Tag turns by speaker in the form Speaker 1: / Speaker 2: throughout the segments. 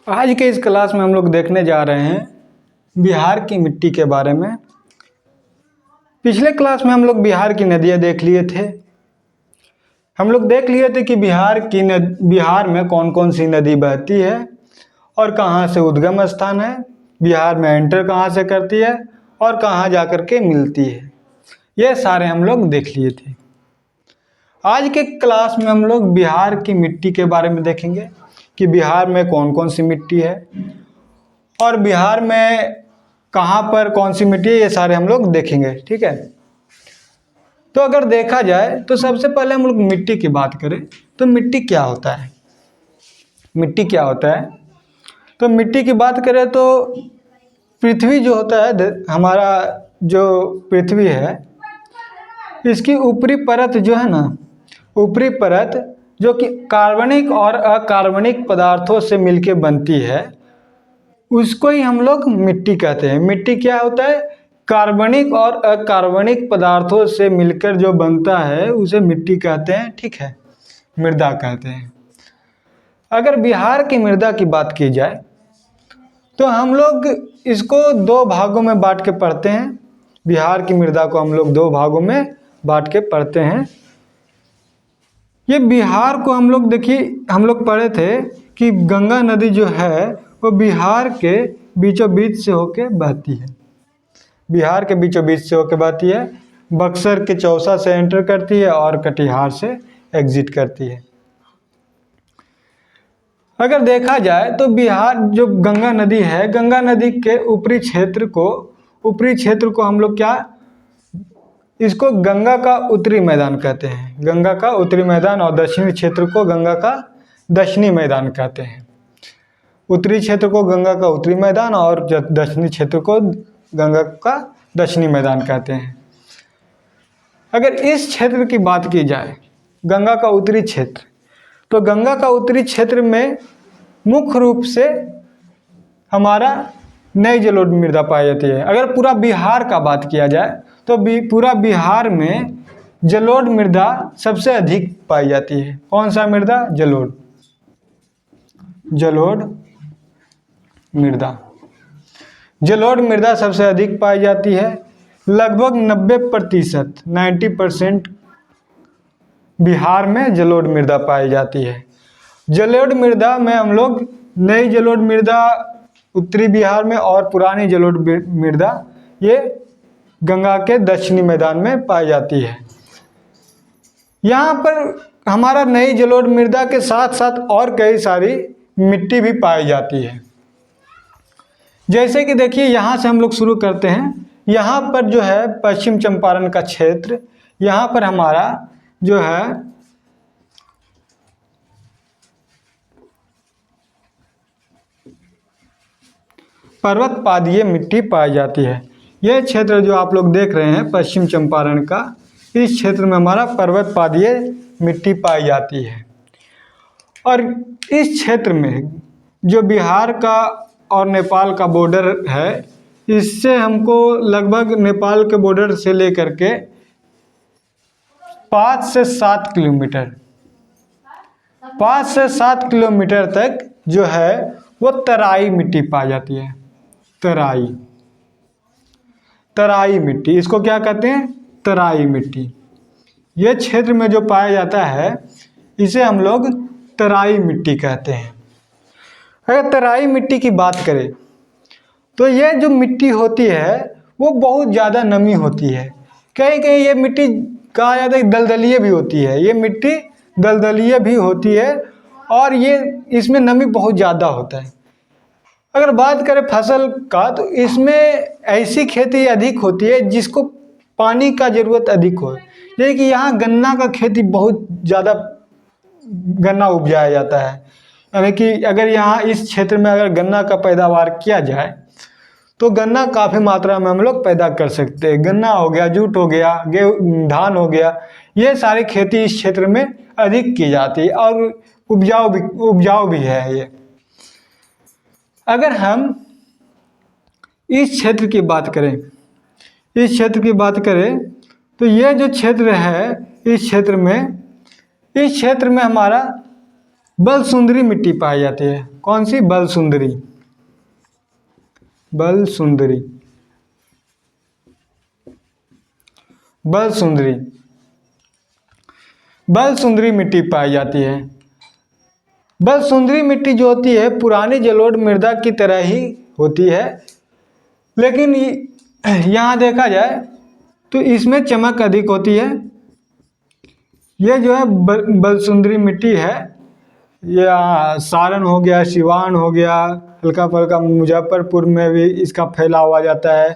Speaker 1: आज के इस क्लास में हम लोग देखने जा रहे हैं बिहार की मिट्टी के बारे में। पिछले क्लास में हम लोग बिहार की नदियाँ देख लिए थे। हम लोग देख लिए थे कि बिहार में कौन कौन सी नदी बहती है और कहाँ से उद्गम स्थान है, बिहार में एंटर कहाँ से करती है और कहाँ जा कर के मिलती है। ये सारे हम लोग देख लिए थे। आज के क्लास में हम लोग बिहार की मिट्टी के बारे में देखेंगे कि बिहार में कौन कौन सी मिट्टी है और बिहार में कहाँ पर कौन सी मिट्टी है, ये सारे हम लोग देखेंगे। ठीक है, तो अगर देखा जाए तो सबसे पहले हम लोग मिट्टी की बात करें तो मिट्टी क्या होता है। मिट्टी क्या होता है तो मिट्टी की बात करें तो पृथ्वी जो होता है, हमारा जो पृथ्वी है, इसकी ऊपरी परत जो है ना, ऊपरी परत जो कि कार्बनिक और अकार्बनिक पदार्थों से मिलके बनती है, उसको ही हम लोग मिट्टी कहते हैं। मिट्टी क्या होता है? कार्बनिक और अकार्बनिक पदार्थों से मिलकर जो बनता है उसे मिट्टी कहते हैं। ठीक है, मृदा कहते हैं। अगर बिहार की मृदा की बात की जाए तो हम लोग इसको दो भागों में बांट के पढ़ते हैं। बिहार की मृदा को हम लोग दो भागों में बांट के पढ़ते हैं। ये बिहार को हम लोग देखिए, हम लोग पढ़े थे कि गंगा नदी जो है वो बिहार के बीचों बीच से होके बहती है। बिहार के बीचों बीच से होके बहती है, बक्सर के चौसा से एंटर करती है और कटिहार से एग्जिट करती है। अगर देखा जाए तो बिहार जो गंगा नदी है, गंगा नदी के ऊपरी क्षेत्र को हम लोग क्या, इसको गंगा का उत्तरी मैदान कहते हैं। गंगा का उत्तरी मैदान और दक्षिणी क्षेत्र को गंगा का दक्षिणी मैदान कहते हैं। उत्तरी क्षेत्र को गंगा का उत्तरी मैदान और दक्षिणी क्षेत्र को गंगा का दक्षिणी मैदान कहते हैं। अगर इस क्षेत्र की बात की जाए, गंगा का उत्तरी क्षेत्र, तो गंगा का उत्तरी क्षेत्र में मुख्य रूप से हमारा नई जलोढ़ मृदा पाई जाती है। अगर पूरा बिहार का बात किया जाए तो पूरा बिहार में जलोढ़ मृदा सबसे अधिक पाई जाती है। कौन सा मृदा? जलोढ़ मृदा। जलोढ़ मृदा सबसे अधिक पाई जाती है। लगभग 90% बिहार में जलोढ़ मृदा पाई जाती है। जलोढ़ मृदा में हम लोग नई जलोढ़ मृदा उत्तरी बिहार में और पुरानी जलोढ़ मृदा ये गंगा के दक्षिणी मैदान में पाई जाती है। यहाँ पर हमारा नई जलोढ़ मृदा के साथ साथ और कई सारी मिट्टी भी पाई जाती है। जैसे कि देखिए, यहाँ से हम लोग शुरू करते हैं। यहाँ पर जो है पश्चिम चंपारण का क्षेत्र, यहाँ पर हमारा जो है पर्वत पादीय मिट्टी पाई जाती है। यह क्षेत्र जो आप लोग देख रहे हैं पश्चिम चंपारण का, इस क्षेत्र में हमारा पर्वत पादीय मिट्टी पाई जाती है। और इस क्षेत्र में जो बिहार का और नेपाल का बॉर्डर है, इससे हमको लगभग नेपाल के बॉर्डर से लेकर के 5 से 7 किलोमीटर तक जो है वो तराई मिट्टी पाई जाती है। तराई मिट्टी, इसको क्या कहते हैं? तराई मिट्टी। ये क्षेत्र में जो पाया जाता है इसे हम लोग तराई मिट्टी कहते हैं। अगर तराई मिट्टी की बात करें तो ये जो मिट्टी होती है वो बहुत ज़्यादा नमी होती है। कहीं कहीं ये मिट्टी कहा जाता है दलदलीय भी होती है। ये मिट्टी दलदलीय भी होती है और ये इसमें नमी बहुत ज़्यादा होता है। अगर बात करें फसल का तो इसमें ऐसी खेती अधिक होती है जिसको पानी का ज़रूरत अधिक हो। जैसे कि यहाँ गन्ना का खेती बहुत ज़्यादा गन्ना उपजाया जाता है। यानी कि अगर यहाँ इस क्षेत्र में अगर गन्ना का पैदावार किया जाए तो गन्ना काफ़ी मात्रा में हम लोग पैदा कर सकते हैं। गन्ना हो गया, जूट हो गया, धान हो गया, ये सारी खेती इस क्षेत्र में अधिक की जाती है और उपजाऊ भी है ये। अगर हम इस क्षेत्र की बात करें तो ये जो क्षेत्र है, इस क्षेत्र में हमारा बलसुंदरी मिट्टी पाई जाती है। कौन सी? बलसुंदरी। बलसुंदरी, बलसुंदरी, बलसुंदरी मिट्टी पाई जाती है। बलसुंदरी मिट्टी जो होती है पुरानी जलोढ़ मृदा की तरह ही होती है, लेकिन यहाँ देखा जाए तो इसमें चमक अधिक होती है। ये जो है बलसुंदरी मिट्टी है, या सारण हो गया, सिवान हो गया, हल्का फुल्का मुजफ्फरपुर में भी इसका फैलाव आ जाता है,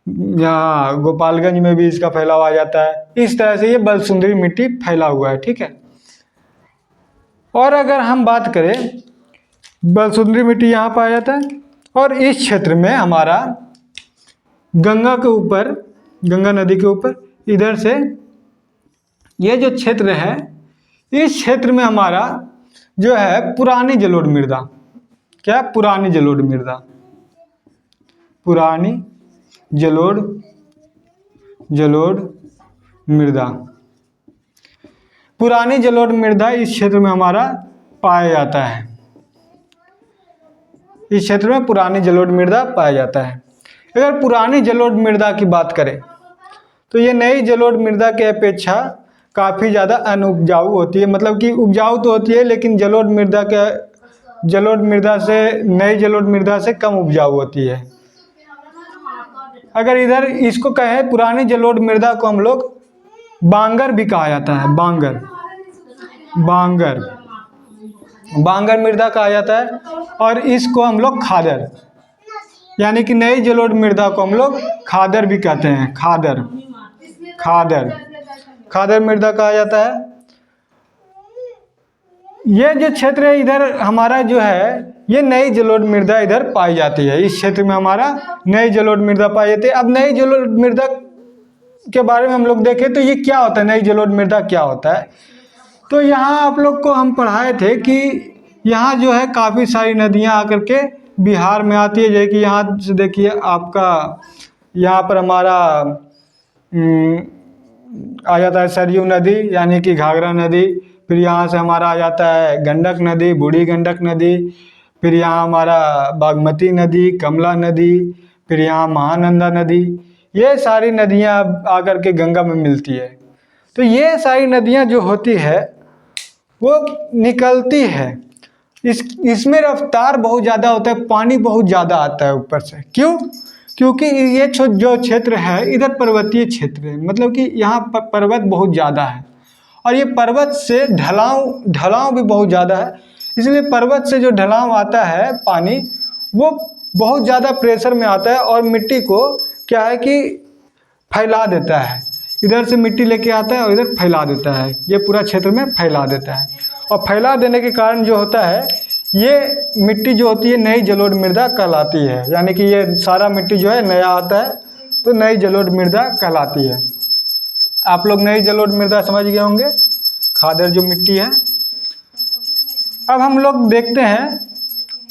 Speaker 1: यहाँ गोपालगंज में भी इसका फैलाव आ जाता है। इस तरह से ये बलसुंदरी मिट्टी फैला हुआ है, ठीक है। और अगर हम बात करें, बलसुंदरी मिट्टी यहाँ पाया जाता है, और इस क्षेत्र में हमारा गंगा के ऊपर, गंगा नदी के ऊपर इधर से ये जो क्षेत्र है, इस क्षेत्र में हमारा जो है पुरानी जलोढ़ मृदा, क्या? पुरानी जलोढ़ मृदा, पुरानी जलोढ़ मृदा, पुरानी जलोढ़ मृदा इस क्षेत्र में हमारा पाया जाता है। इस क्षेत्र में पुरानी जलोढ़ मृदा पाया जाता है। अगर पुरानी जलोढ़ मृदा की बात करें तो ये नई जलोढ़ मृदा के अपेक्षा काफ़ी ज़्यादा अनुपजाऊ होती है। मतलब कि उपजाऊ तो होती है, लेकिन जलोढ़ मृदा से, नई जलोढ़ मृदा से कम उपजाऊ होती है। अगर इधर इसको कहें, पुरानी जलोढ़ मृदा को हम लोग बांगर भी कहा जाता है, बांगर, बांगर, बांगर मृदा कहा जाता है। और इसको हम लोग खादर, यानी कि नई जलोढ़ मृदा को हम लोग खादर भी कहते हैं, खादर, खादर, खादर मृदा कहा जाता है। ये जो क्षेत्र है इधर हमारा जो है, ये नई जलोढ़ मृदा इधर पाई जाती है। इस क्षेत्र में हमारा नई जलोढ़ मृदा पाई जाती है। अब नई जलोढ़ मृदा के बारे में हम लोग देखें तो ये क्या होता है, नई जलोढ़ मृदा क्या होता है। तो यहाँ आप लोग को हम पढ़ाए थे कि यहाँ जो है काफ़ी सारी नदियाँ आकर के बिहार में आती है। जैसे कि यहाँ से देखिए आपका, यहाँ पर हमारा आ जाता है सरयू नदी, यानी कि घाघरा नदी। फिर यहाँ से हमारा आ जाता है गंडक नदी, बूढ़ी गंडक नदी। फिर यहाँ हमारा बागमती नदी, कमला नदी, फिर यहाँ महानंदा नदी। ये सारी नदियाँ आकर के गंगा में मिलती है। तो ये सारी नदियाँ जो होती है वो निकलती है, इसमें रफ्तार बहुत ज़्यादा होता है, पानी बहुत ज़्यादा आता है ऊपर से। क्यों? क्योंकि ये जो क्षेत्र है इधर पर्वतीय क्षेत्र है, मतलब कि यहाँ पर्वत बहुत ज़्यादा है, और ये पर्वत से ढलाव भी बहुत ज़्यादा है। इसलिए पर्वत से जो ढलाव आता है पानी, वो बहुत ज़्यादा प्रेशर में आता है और मिट्टी को क्या है कि फैला देता है। इधर से मिट्टी लेके आता है और इधर फैला देता है, ये पूरा क्षेत्र में फैला देता है। और फैला देने के कारण जो होता है, ये मिट्टी जो होती है नई जलोढ़ मृदा कहलाती है। यानी कि ये सारा मिट्टी जो है नया आता है तो नई जलोढ़ मृदा कहलाती है। आप लोग नई जलोढ़ मृदा समझ गए होंगे, खादर जो मिट्टी है। अब हम लोग देखते हैं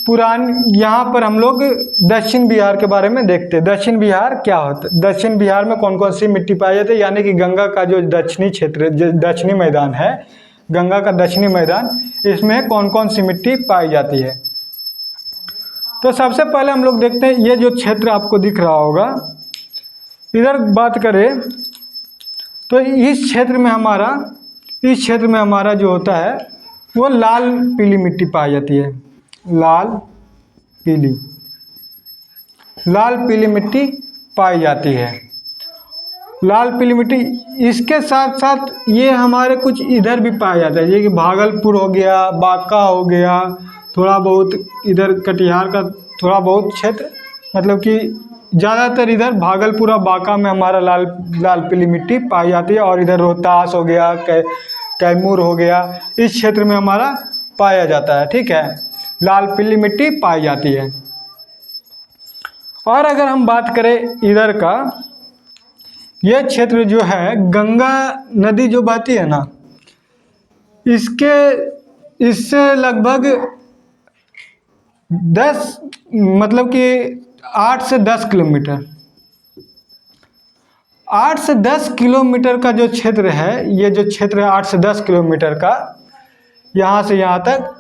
Speaker 1: यहाँ पर हम लोग दक्षिण बिहार के बारे में देखते हैं। दक्षिण बिहार क्या होता है, दक्षिण बिहार में कौन कौन सी मिट्टी पाई जाती है। यानी कि गंगा का जो दक्षिणी क्षेत्र, जो दक्षिणी मैदान है, गंगा का दक्षिणी मैदान, इसमें कौन कौन सी मिट्टी पाई जाती है। तो सबसे पहले हम लोग देखते हैं, ये जो क्षेत्र आपको दिख रहा होगा, इधर बात करें तो इस क्षेत्र में हमारा जो होता है वो लाल पीली मिट्टी पाई जाती है। लाल पीली मिट्टी पाई जाती है, लाल पीली मिट्टी। इसके साथ साथ ये हमारे कुछ इधर भी पाया जाता है, जैसे कि भागलपुर हो गया, बांका हो गया, थोड़ा बहुत इधर कटिहार का थोड़ा बहुत क्षेत्र, मतलब कि ज़्यादातर इधर भागलपुर और बांका में हमारा लाल पीली मिट्टी पाई जाती है। और इधर रोहतास हो गया, कैमूर हो गया, इस क्षेत्र में हमारा पाया जाता है, ठीक है, लाल पीली मिट्टी पाई जाती है। और अगर हम बात करें इधर का, यह क्षेत्र जो है गंगा नदी जो बहती है ना, इससे लगभग 8 से 10 किलोमीटर, 8 से 10 किलोमीटर का जो क्षेत्र है, ये जो क्षेत्र है 8 से 10 किलोमीटर का, यहाँ से यहाँ तक,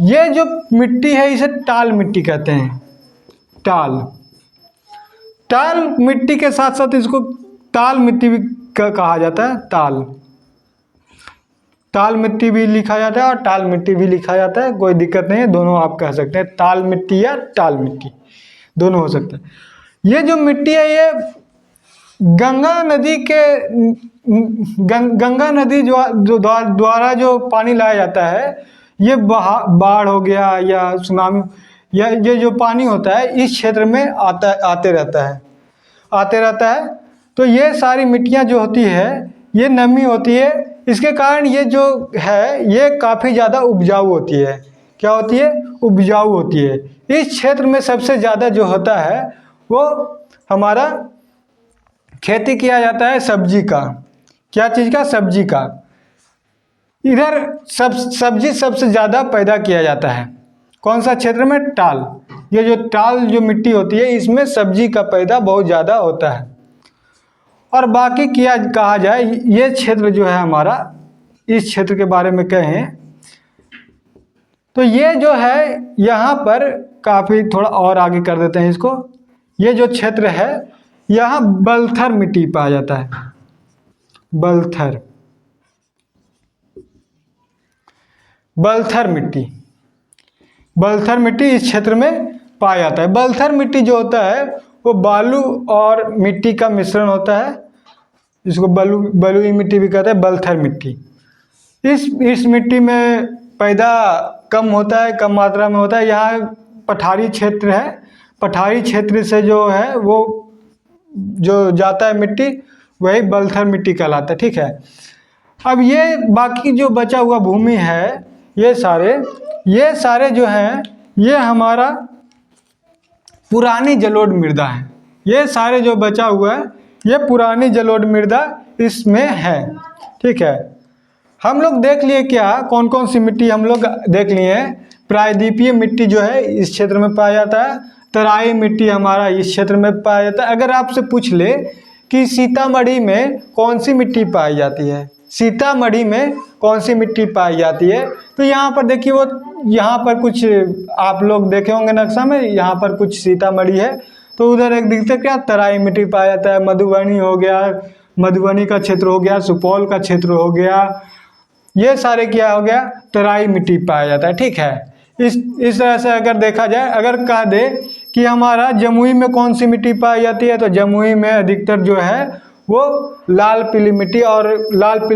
Speaker 1: ये जो मिट्टी है इसे टाल मिट्टी कहते हैं। टाल मिट्टी के साथ साथ इसको ताल मिट्टी भी कहा जाता है। ताल मिट्टी भी लिखा जाता है और टाल मिट्टी भी लिखा जाता है, कोई दिक्कत नहीं है, दोनों आप कह सकते हैं। ताल मिट्टी या टाल मिट्टी दोनों हो सकते हैं। ये जो मिट्टी है ये गंगा नदी जो द्वारा जो पानी लाया जाता है, ये बाढ़ हो गया या सुनामी या ये जो पानी होता है इस क्षेत्र में आते रहता है। तो ये सारी मिट्टियाँ जो होती है ये नमी होती है, इसके कारण ये जो है ये काफ़ी ज़्यादा उपजाऊ होती है। क्या होती है? उपजाऊ होती है। इस क्षेत्र में सबसे ज़्यादा जो होता है वो हमारा खेती किया जाता है सब्जी का। क्या चीज़ का? सब्जी का। इधर सब्जी सबसे ज़्यादा पैदा किया जाता है। कौन सा क्षेत्र में? टाल। ये जो टाल जो मिट्टी होती है इसमें सब्जी का पैदा बहुत ज़्यादा होता है। और बाकी क्या कहा जाए, ये क्षेत्र जो है हमारा, इस क्षेत्र के बारे में कहें तो ये जो है यहाँ पर काफ़ी थोड़ा और आगे कर देते हैं इसको। ये जो क्षेत्र है यहाँ बलथर मिट्टी पाया जाता है। बलथर मिट्टी इस क्षेत्र में पाया जाता है। बलथर मिट्टी जो होता है वो बालू और मिट्टी का मिश्रण होता है, इसको बलुई मिट्टी भी कहते हैं, बलथर मिट्टी। इस मिट्टी में पैदा कम होता है, कम मात्रा में होता है। यहाँ पठारी क्षेत्र है, पठारी क्षेत्र से जो है वो जो जाता है मिट्टी वही बलथर मिट्टी कहलाता है। ठीक है। अब ये बाकी जो बचा हुआ भूमि है ये सारे जो हैं ये हमारा पुरानी जलोढ़ मृदा है। ये सारे जो बचा हुआ है ये पुरानी जलोढ़ मृदा इसमें है। ठीक है। हम लोग देख लिए क्या कौन कौन सी मिट्टी हम लोग देख लिए हैं। प्रायद्वीपीय मिट्टी जो है इस क्षेत्र में पाया जाता है। तराई मिट्टी हमारा इस क्षेत्र में पाया जाता है। अगर आपसे पूछ ले कि सीतामढ़ी में कौन सी मिट्टी पाई जाती है, सीतामढ़ी में कौन सी मिट्टी पाई जाती है, तो यहाँ पर देखिए वो यहाँ पर कुछ आप लोग देखे होंगे नक्शा में, यहाँ पर कुछ सीतामढ़ी है तो उधर एक दिखते क्या तराई मिट्टी पाया जाता है। मधुबनी हो गया, मधुबनी का क्षेत्र हो गया, सुपौल का क्षेत्र हो गया, ये सारे क्या हो गया तराई मिट्टी पाया जाता है। ठीक है। इस तरह से अगर देखा जाए, अगर कह दे कि हमारा जमुई में कौन सी मिट्टी पाई जाती है तो जमुई में अधिकतर जो है वो लाल पीली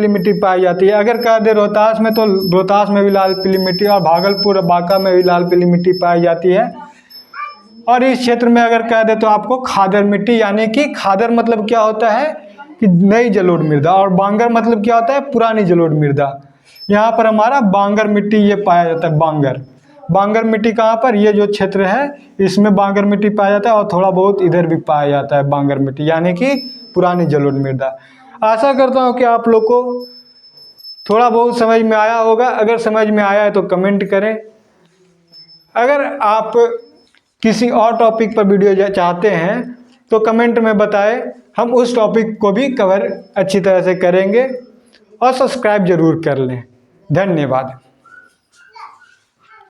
Speaker 1: मिट्टी पाई जाती है। अगर कह दे रोहतास में तो रोहतास में भी लाल पीली मिट्टी, और भागलपुर बांका में भी लाल पीली मिट्टी पाई जाती है। और इस क्षेत्र में अगर कह दे तो आपको खादर मिट्टी, यानी कि खादर मतलब क्या होता है कि नई जलोढ़ मृदा, और बांगर मतलब क्या होता है पुरानी जलोढ़ मृदा। यहाँ पर हमारा बांगर मिट्टी ये पाया जाता है। बांगर मिट्टी कहाँ पर? ये जो क्षेत्र है इसमें बांगर मिट्टी पाया जाता है, और थोड़ा बहुत इधर भी पाया जाता है बांगर मिट्टी, यानी कि पुरानी जलोढ़ मृदा। आशा करता हूँ कि आप लोग को थोड़ा बहुत समझ में आया होगा। अगर समझ में आया है तो कमेंट करें। अगर आप किसी और टॉपिक पर वीडियो चाहते हैं तो कमेंट में बताएं, हम उस टॉपिक को भी कवर अच्छी तरह से करेंगे। और सब्सक्राइब जरूर कर लें। धन्यवाद।